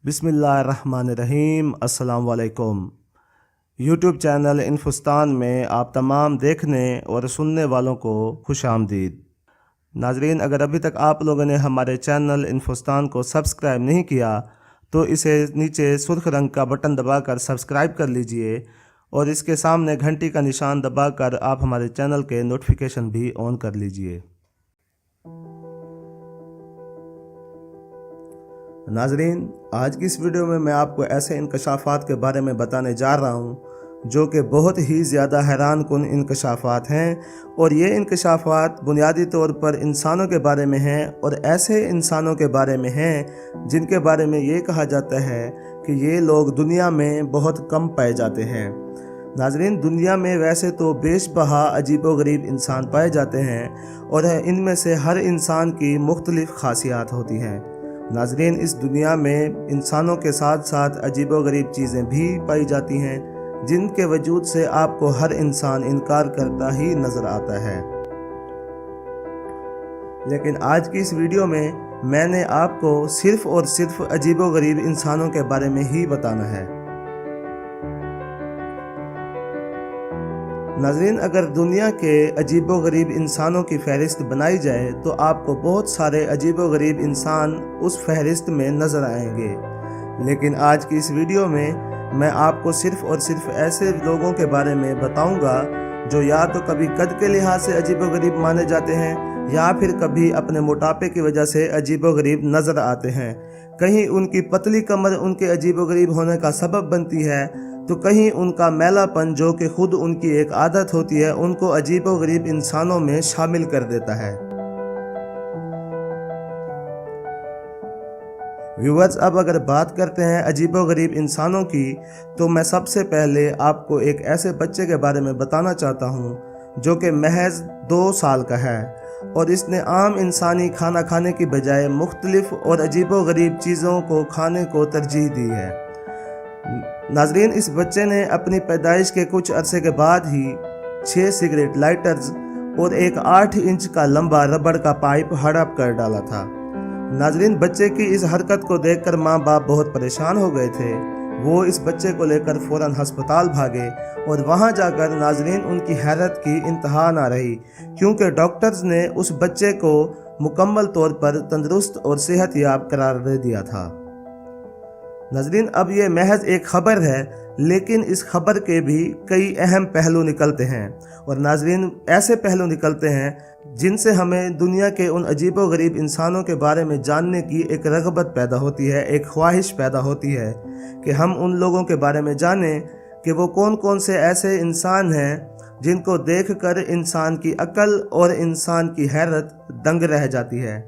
बिस्मिल्लाहिर्रहमानिर्रहीम। अस्सलाम वालेकुम। यूट्यूब चैनल इन्फुस्तान में आप तमाम देखने और सुनने वालों को खुश आमदीद। नाजरीन, अगर अभी तक आप लोगों ने हमारे चैनल इन्फुस्तान को सब्सक्राइब नहीं किया तो इसे नीचे सुर्ख रंग का बटन दबाकर सब्सक्राइब कर लीजिए और इसके सामने घंटी का निशान दबाकर आप हमारे चैनल के नोटिफिकेशन भी ऑन कर लीजिए। नाजरीन, आज की इस वीडियो में मैं आपको ऐसे इंकशाफात के बारे में बताने जा रहा हूँ जो कि बहुत ही ज़्यादा हैरान कुन इंकशाफात हैं, और ये इंकशाफात बुनियादी तौर पर इंसानों के बारे में हैं और ऐसे इंसानों के बारे में हैं जिनके बारे में ये कहा जाता है कि ये लोग दुनिया में बहुत कम पाए जाते हैं। नाजरीन, दुनिया में वैसे तो बेशबहा अजीबोगरीब इंसान पाए जाते हैं और इनमें से हर इंसान की मुख्तलिफ खासियात होती हैं। नाजरीन, इस दुनिया में इंसानों के साथ साथ अजीबोगरीब चीज़ें भी पाई जाती हैं जिनके वजूद से आपको हर इंसान इनकार करता ही नज़र आता है। लेकिन आज की इस वीडियो में मैंने आपको सिर्फ़ और सिर्फ अजीबोगरीब इंसानों के बारे में ही बताना है। नाज़रीन, अगर दुनिया के अजीबोगरीब इंसानों की फ़हरिस्त बनाई जाए तो आपको बहुत सारे अजीबोगरीब इंसान उस फहरिस्त में नज़र आएंगे। लेकिन आज की इस वीडियो में मैं आपको सिर्फ़ और सिर्फ ऐसे लोगों के बारे में बताऊंगा जो या तो कभी कद के लिहाज से अजीबोगरीब माने जाते हैं या फिर कभी अपने मोटापे की वजह से अजीबोगरीब नज़र आते हैं। कहीं उनकी पतली कमर उनके अजीबोगरीब होने का सबब बनती है तो कहीं उनका मैलापन जो कि खुद उनकी एक आदत होती है उनको अजीबोगरीब इंसानों में शामिल कर देता है। व्यूअर्स, अब अगर बात करते हैं अजीबोगरीब इंसानों की तो मैं सबसे पहले आपको एक ऐसे बच्चे के बारे में बताना चाहता हूँ जो कि महज 2 साल का है और इसने आम इंसानी खाना खाने की बजाय मुख्तलिफ और अजीबोगरीब चीज़ों को खाने को तरजीह दी है। नाजरीन, इस बच्चे ने अपनी पैदाइश के कुछ अरसे के बाद ही 6 सिगरेट लाइटर्स और एक 8 इंच का लंबा रबड़ का पाइप हड़प कर डाला था। नाजरीन, बच्चे की इस हरकत को देखकर माँ बाप बहुत परेशान हो गए थे। वो इस बच्चे को लेकर फ़ौरन हस्पताल भागे और वहाँ जाकर नाजरीन उनकी हैरत की इंतहा ना रही, क्योंकि डॉक्टर्स ने उस बच्चे को मुकम्मल तौर पर तंदुरुस्त और सेहतयाब करार दे दिया था। नाज़रीन, अब ये महज एक ख़बर है लेकिन इस खबर के भी कई अहम पहलू निकलते हैं और नाज़रीन ऐसे पहलू निकलते हैं जिनसे हमें दुनिया के उन अजीबोगरीब इंसानों के बारे में जानने की एक रग़बत पैदा होती है, एक ख्वाहिश पैदा होती है कि हम उन लोगों के बारे में जानें कि वो कौन कौन से ऐसे इंसान हैं जिनको देखकर इंसान की अक्ल और इंसान की हैरत दंग रह जाती है।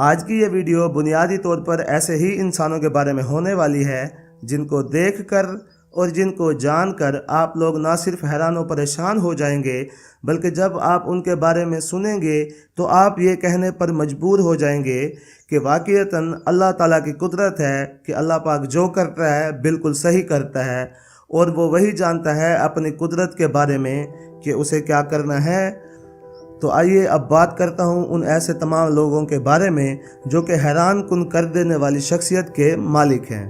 आज की ये वीडियो बुनियादी तौर पर ऐसे ही इंसानों के बारे में होने वाली है जिनको देखकर और जिनको जानकर आप लोग ना सिर्फ हैरान और परेशान हो जाएंगे बल्कि जब आप उनके बारे में सुनेंगे तो आप ये कहने पर मजबूर हो जाएंगे कि वाक़ईतन अल्लाह ताला की कुदरत है कि अल्लाह पाक जो करता है बिल्कुल सही करता है और वो वही जानता है अपनी कुदरत के बारे में कि उसे क्या करना है। तो आइए अब बात करता हूँ उन ऐसे तमाम लोगों के बारे में जो कि हैरान कुन कर देने वाली शख्सियत के मालिक हैं।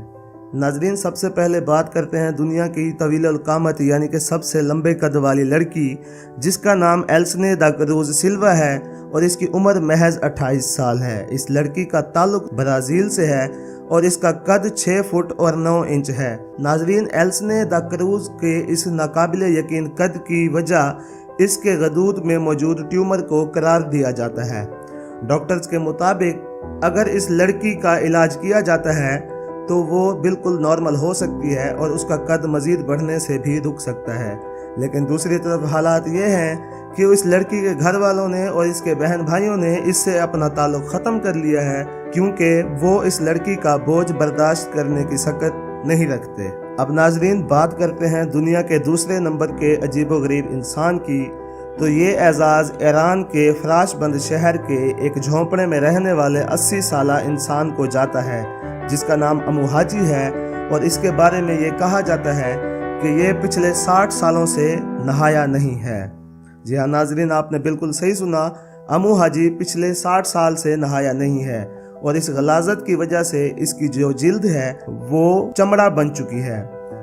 नाजरीन, सबसे पहले बात करते हैं दुनिया की तवील क़ामत यानी कि सबसे लंबे कद वाली लड़की जिसका नाम एल्सने दा क्रूज़ सिल्वा है और इसकी उम्र महज 28 साल है। इस लड़की का ताल्लुक ब्राज़ील से है और इसका कद 6 फुट और 9 इंच है। नाजरीन, एल्सने दा क्रूज़ के इस नाकाबिले यकीन कद की वजह इसके गदूद में मौजूद ट्यूमर को करार दिया जाता है। डॉक्टर्स के मुताबिक अगर इस लड़की का इलाज किया जाता है तो वो बिल्कुल नॉर्मल हो सकती है और उसका कद मज़ीद बढ़ने से भी रुक सकता है। लेकिन दूसरी तरफ हालात ये हैं कि उस लड़की के घर वालों ने और इसके बहन भाइयों ने इससे अपना ताल्लुक़ ख़त्म कर लिया है क्योंकि वो इस लड़की का बोझ बर्दाश्त करने की सकत नहीं रखते। अब नाजरीन बात करते हैं दुनिया के दूसरे नंबर के अजीबोगरीब इंसान की। तो ये एजाज़ ईरान के फ़राशबंद शहर के एक झोंपड़े में रहने वाले 80 साला इंसान को जाता है जिसका नाम अमू हाजी है और इसके बारे में ये कहा जाता है कि ये पिछले 60 सालों से नहाया नहीं है। जी हाँ नाजरीन, आपने बिल्कुल सही सुना, अमू हाजी पिछले 60 साल से नहाया नहीं है और इस गलाजत की वजह से इसकी जो जिल्द है वो चमड़ा बन चुकी है।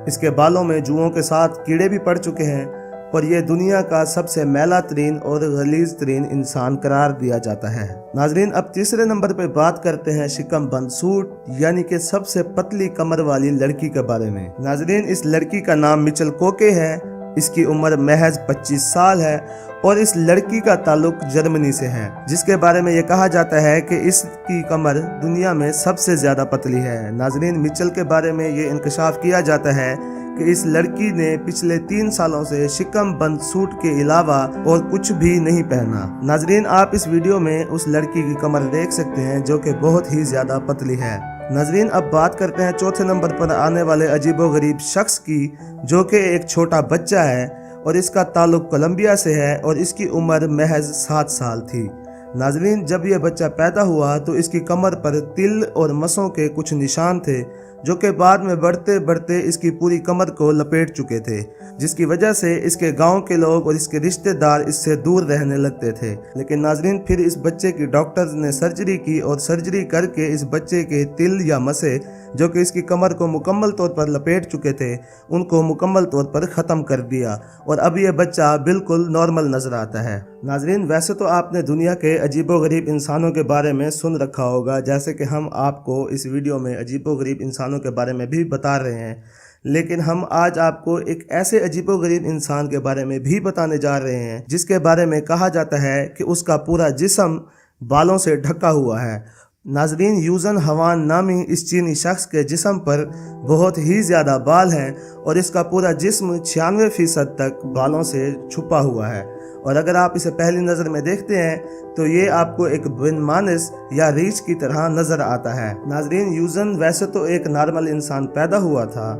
इसके बालों में जुओं के साथ कीड़े भी पड़ चुके हैं और ये दुनिया का सबसे मैला तरीन और गलीज तरीन इंसान करार दिया जाता है। नाजरीन, अब तीसरे नंबर पे बात करते हैं शिकम बंद सूट यानी कि सबसे पतली कमर वाली लड़की के बारे में। नाजरीन, इस लड़की का नाम मिचेल कोके है। इसकी उम्र महज 25 साल है और इस लड़की का ताल्लुक जर्मनी से है, जिसके बारे में ये कहा जाता है कि इसकी कमर दुनिया में सबसे ज़्यादा पतली है। नाजरीन, मिचेल के बारे में ये इंकशाफ किया जाता है कि इस लड़की ने पिछले 3 सालों से शिकम बंद सूट के अलावा और कुछ भी नहीं पहना। नाजरीन, आप इस वीडियो में उस लड़की की कमर देख सकते हैं जो कि बहुत ही ज़्यादा पतली है। नाजरीन, अब बात करते हैं चौथे नंबर पर आने वाले अजीबोगरीब शख्स की, जो कि एक छोटा बच्चा है और इसका ताल्लुक कोलंबिया से है और इसकी उम्र महज 7 साल थी। नाजरीन, जब यह बच्चा पैदा हुआ तो इसकी कमर पर तिल और मसों के कुछ निशान थे, जो कि बाद में बढ़ते बढ़ते इसकी पूरी कमर को लपेट चुके थे, जिसकी वजह से इसके गांव के लोग और इसके रिश्तेदार इससे दूर रहने लगते थे। लेकिन नाजरीन, फिर इस बच्चे की डॉक्टर्स ने सर्जरी की और सर्जरी करके इस बच्चे के तिल या मसे, जो कि इसकी कमर को मुकम्मल तौर पर लपेट चुके थे, उनको मुकम्मल तौर पर ख़त्म कर दिया और अब यह बच्चा बिल्कुल नॉर्मल नज़र आता है। नाजरीन, वैसे तो आपने दुनिया के अजीबोगरीब इंसानों के बारे में सुन रखा होगा, जैसे कि हम आपको इस वीडियो में अजीबोगरीब इंसानों के बारे में भी बता रहे हैं, लेकिन हम आज आपको एक ऐसे अजीबोगरीब इंसान के बारे में भी बताने जा रहे हैं जिसके बारे में कहा जाता है कि उसका पूरा जिस्म बालों से ढका हुआ है। नाजरीन, यूजन हवान नामी इस चीनी शख्स के जिस्म पर बहुत ही ज़्यादा बाल हैं और इसका पूरा जिस्म 96% तक बालों से छुपा हुआ है। और अगर आप इसे पहली नज़र में देखते हैं तो ये आपको एक बिन मानस या रीछ की तरह नज़र आता है। नाजरीन, यूजन वैसे तो एक नॉर्मल इंसान पैदा हुआ था,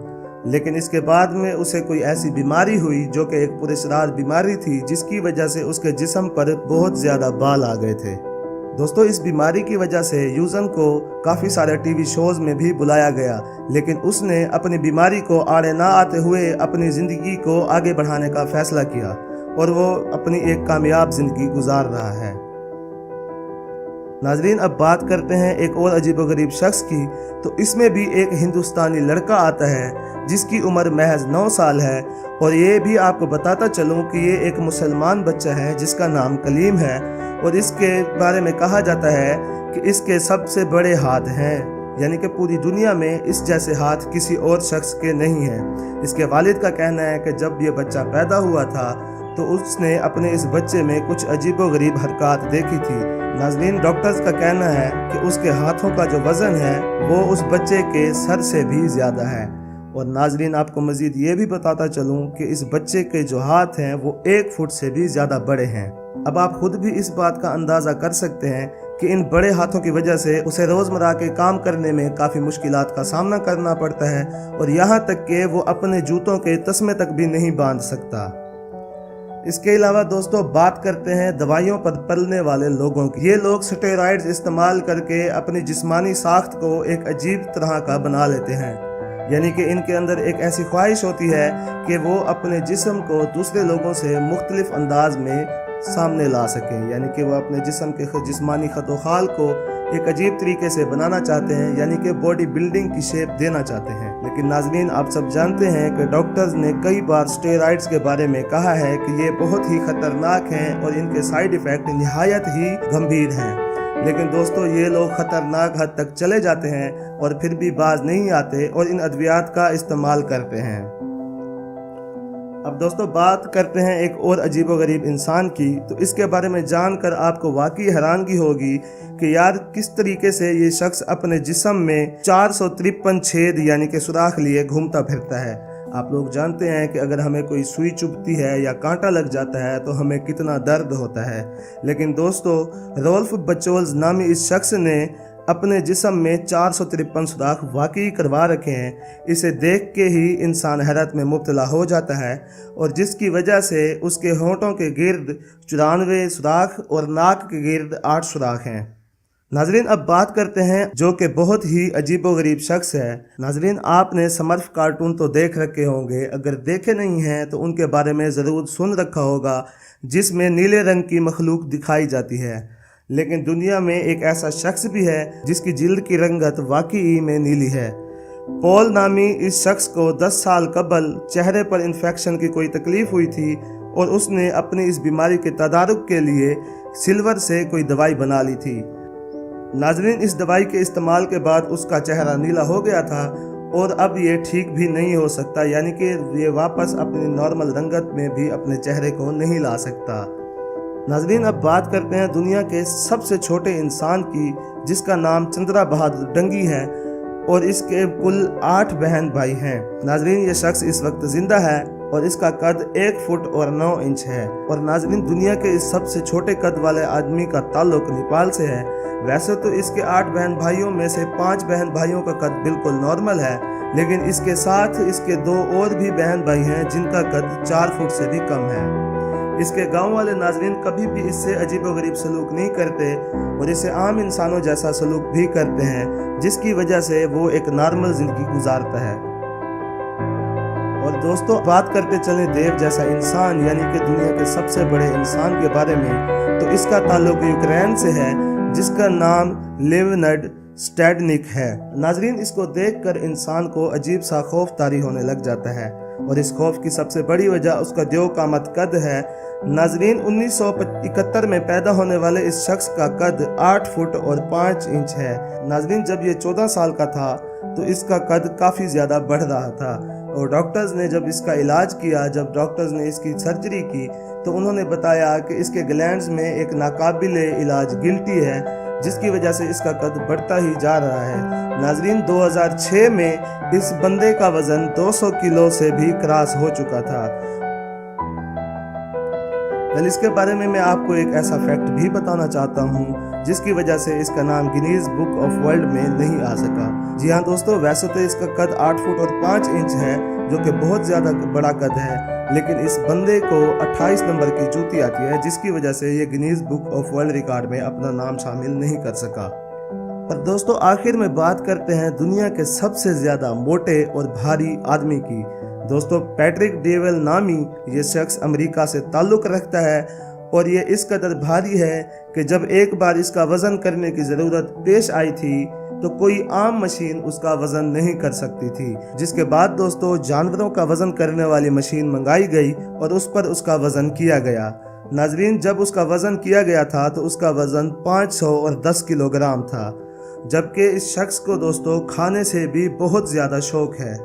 लेकिन इसके बाद में उसे कोई ऐसी बीमारी हुई जो कि एक पुरस्रार बीमारी थी, जिसकी वजह से उसके जिस्म पर बहुत ज़्यादा बाल आ गए थे। दोस्तों, इस बीमारी की वजह से यूजन को काफ़ी सारे टीवी शोज़ में भी बुलाया गया, लेकिन उसने अपनी बीमारी को आड़े ना आते हुए अपनी ज़िंदगी को आगे बढ़ाने का फैसला किया और वो अपनी एक कामयाब ज़िंदगी गुजार रहा है। नाजरीन, अब बात करते हैं एक और अजीबोगरीब शख्स की, तो इसमें भी एक हिंदुस्तानी लड़का आता है जिसकी उम्र महज 9 साल है और ये भी आपको बताता चलूँ कि ये एक मुसलमान बच्चा है जिसका नाम कलीम है और इसके बारे में कहा जाता है कि इसके सबसे बड़े हाथ हैं, यानी कि पूरी दुनिया में इस जैसे हाथ किसी और शख्स के नहीं हैं। इसके वालिद का कहना है कि जब ये बच्चा पैदा हुआ था तो उसने अपने इस बच्चे में कुछ अजीबोगरीब हरकत देखी थी। नाजरीन, डॉक्टर्स का कहना है कि उसके हाथों का जो वज़न है वो उस बच्चे के सर से भी ज़्यादा है। और नाजरीन, आपको मज़ीद ये भी बताता चलूँ कि इस बच्चे के जो हाथ हैं वो 1 फुट से भी ज़्यादा बड़े हैं। अब आप खुद भी इस बात का अंदाज़ा कर सकते हैं कि इन बड़े हाथों की वजह से उसे रोज़मर्रा के काम करने में काफ़ी मुश्किलात का सामना करना पड़ता है और यहाँ तक कि वो अपने जूतों के तस्मे तक भी नहीं बांध सकता। इसके अलावा दोस्तों, बात करते हैं दवाइयों पर पलने वाले लोगों की। ये लोग स्टेरॉइड्स इस्तेमाल करके अपनी जिस्मानी साख्त को एक अजीब तरह का बना लेते हैं, यानी कि इनके अंदर एक ऐसी ख्वाहिश होती है कि वो अपने जिस्म को दूसरे लोगों से मुख्तलिफ अंदाज में सामने ला सकें, यानी कि वो अपने जिस्म के जिस्मानी खतोखाल को एक अजीब तरीके से बनाना चाहते हैं, यानी कि बॉडी बिल्डिंग की शेप देना चाहते हैं। लेकिन नाजरीन, आप सब जानते हैं कि डॉक्टर्स ने कई बार स्टेरॉइड्स के बारे में कहा है कि ये बहुत ही खतरनाक हैं और इनके साइड इफ़ेक्ट निहायत ही गंभीर हैं। लेकिन दोस्तों, ये लोग ख़तरनाक हद तक चले जाते हैं और फिर भी बाज नहीं आते और इन अद्वियात का इस्तेमाल करते हैं। अब दोस्तों, बात करते हैं एक और अजीबोगरीब इंसान की, तो इसके बारे में जानकर आपको वाकई हैरानगी होगी कि यार किस तरीके से ये शख्स अपने जिस्म में 453 छेद यानी कि सुराख लिए घूमता फिरता है। आप लोग जानते हैं कि अगर हमें कोई सुई चुभती है या कांटा लग जाता है तो हमें कितना दर्द होता है, लेकिन दोस्तों, रोल्फ बचोल्स नामी इस शख्स ने अपने जिस्म में 453 सुराख वाकई करवा रखे हैं। इसे देख के ही इंसान हैरत में मुब्तला हो जाता है और जिसकी वजह से उसके होंठों के गिर्द 94 सुराख और नाक के गिर्द 8 सुराख हैं। नाजरीन, अब बात करते हैं जो कि बहुत ही अजीबोगरीब शख्स है। नाजरीन, आपने समर्फ कार्टून तो देख रखे होंगे, अगर देखे नहीं हैं तो उनके बारे में ज़रूर सुन रखा होगा, जिसमें नीले रंग की मखलूक दिखाई जाती है। लेकिन दुनिया में एक ऐसा शख्स भी है जिसकी जिल्द की रंगत वाकई में नीली है। पॉल नामी इस शख्स को 10 साल कबल चेहरे पर इन्फेक्शन की कोई तकलीफ हुई थी और उसने अपनी इस बीमारी के तदारुक के लिए सिल्वर से कोई दवाई बना ली थी। नाजरीन, इस दवाई के इस्तेमाल के बाद उसका चेहरा नीला हो गया था और अब ये ठीक भी नहीं हो सकता, यानी कि ये वापस अपनी नॉर्मल रंगत में भी अपने चेहरे को नहीं ला सकता। नाजरीन, अब बात करते हैं दुनिया के सबसे छोटे इंसान की, जिसका नाम चंद्रा बहादुर डंगी है और इसके कुल 8 बहन भाई हैं। नाजरीन, ये शख्स इस वक्त जिंदा है और इसका कद 1 फुट और 9 इंच है। और नाजरीन, दुनिया के इस सबसे छोटे कद वाले आदमी का ताल्लुक नेपाल से है। वैसे तो इसके 8 बहन भाइयों में से 5 बहन भाइयों का कद बिल्कुल नॉर्मल है, लेकिन इसके साथ इसके 2 और भी बहन भाई हैं जिनका कद 4 फुट से भी कम है। इसके गांव वाले नाजरीन कभी भी इससे अजीबोगरीब सलूक नहीं करते और इसे आम इंसानों जैसा सलूक भी करते हैं, जिसकी वजह से वो एक नॉर्मल जिंदगी गुजारता है। और दोस्तों, बात करते चले देव जैसा इंसान यानी कि दुनिया के सबसे बड़े इंसान के बारे में, तो इसका ताल्लुक यूक्रेन से है, जिसका नाम लेवनड स्टैडनिक है। नाजरीन, इसको देखकर इंसान को अजीब सा खौफ तारी होने लग जाता है और इस खौफ की सबसे बड़ी वजह उसका देव का मत कद है। नाजरीन, 1971 में पैदा होने वाले इस शख्स का कद 8 फुट और 5 इंच है। नाजरीन, जब ये 14 साल का था तो इसका कद काफ़ी ज़्यादा बढ़ रहा था और डॉक्टर्स ने जब इसका इलाज किया, जब डॉक्टर्स ने इसकी सर्जरी की, तो उन्होंने बताया कि इसके ग्लैंड्स में एक नाकाबिले इलाज गिल्टी है, जिसकी वजह से इसका कद बढ़ता ही जा रहा है। नाजरीन, 2006 में इस बंदे का वजन 200 किलो से भी क्रॉस हो चुका था। इसके बारे में मैं आपको एक ऐसा फैक्ट भी बताना चाहता हूँ जिसकी वजह से इसका नाम गिनीज बुक ऑफ वर्ल्ड में नहीं आ सका। जी हाँ दोस्तों, वैसे तो इसका कद 8 फुट और 5 इंच है, जो कि बहुत ज़्यादा बड़ा कद है, लेकिन इस बंदे को 28 नंबर की जूती आती है, जिसकी वजह से ये Guinness book of world record में अपना नाम शामिल नहीं कर सका। पर दोस्तों, आखिर में बात करते हैं दुनिया के सबसे ज़्यादा मोटे और भारी आदमी की। दोस्तों, पैट्रिक डेविल नामी ये शख्स अमेरिका से ताल्लुक़ रखता है और ये इस कदर भारी है कि जब एक बार इसका वज़न करने की ज़रूरत पेश आई थी तो कोई आम मशीन उसका वज़न नहीं कर सकती थी, जिसके बाद दोस्तों जानवरों का वज़न करने वाली मशीन मंगाई गई और उस पर उसका वज़न किया गया। नाजरीन, जब उसका वज़न किया गया था तो उसका वज़न 510 किलोग्राम था, जबकि इस शख्स को दोस्तों खाने से भी बहुत ज़्यादा शौक़ है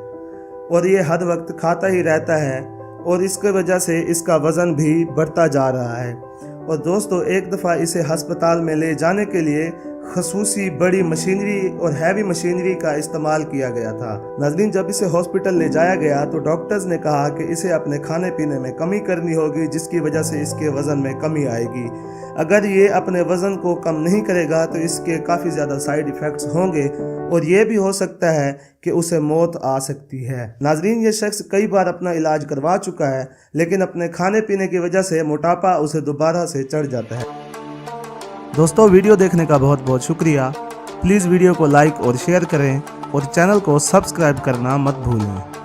और ये हर वक्त खाता ही रहता है और इसकी वजह से इसका वज़न भी बढ़ता जा रहा है। और दोस्तों, एक दफ़ा इसे अस्पताल में ले जाने के लिए खसूसी बड़ी मशीनरी और हैवी मशीनरी का इस्तेमाल किया गया था। नाज़रीन, जब इसे हॉस्पिटल ले जाया गया तो डॉक्टर्स ने कहा कि इसे अपने खाने पीने में कमी करनी होगी, जिसकी वजह से इसके वज़न में कमी आएगी। अगर ये अपने वज़न को कम नहीं करेगा तो इसके काफ़ी ज़्यादा साइड इफ़ेक्ट्स होंगे और ये भी हो सकता है कि उसे मौत आ सकती है। नाज़रीन, ये शख्स कई बार अपना इलाज करवा चुका है, लेकिन अपने खाने पीने की वजह से मोटापा उसे दोबारा से चढ़ जाता है। दोस्तों, वीडियो देखने का बहुत बहुत शुक्रिया। प्लीज़ वीडियो को लाइक और शेयर करें और चैनल को सब्सक्राइब करना मत भूलें।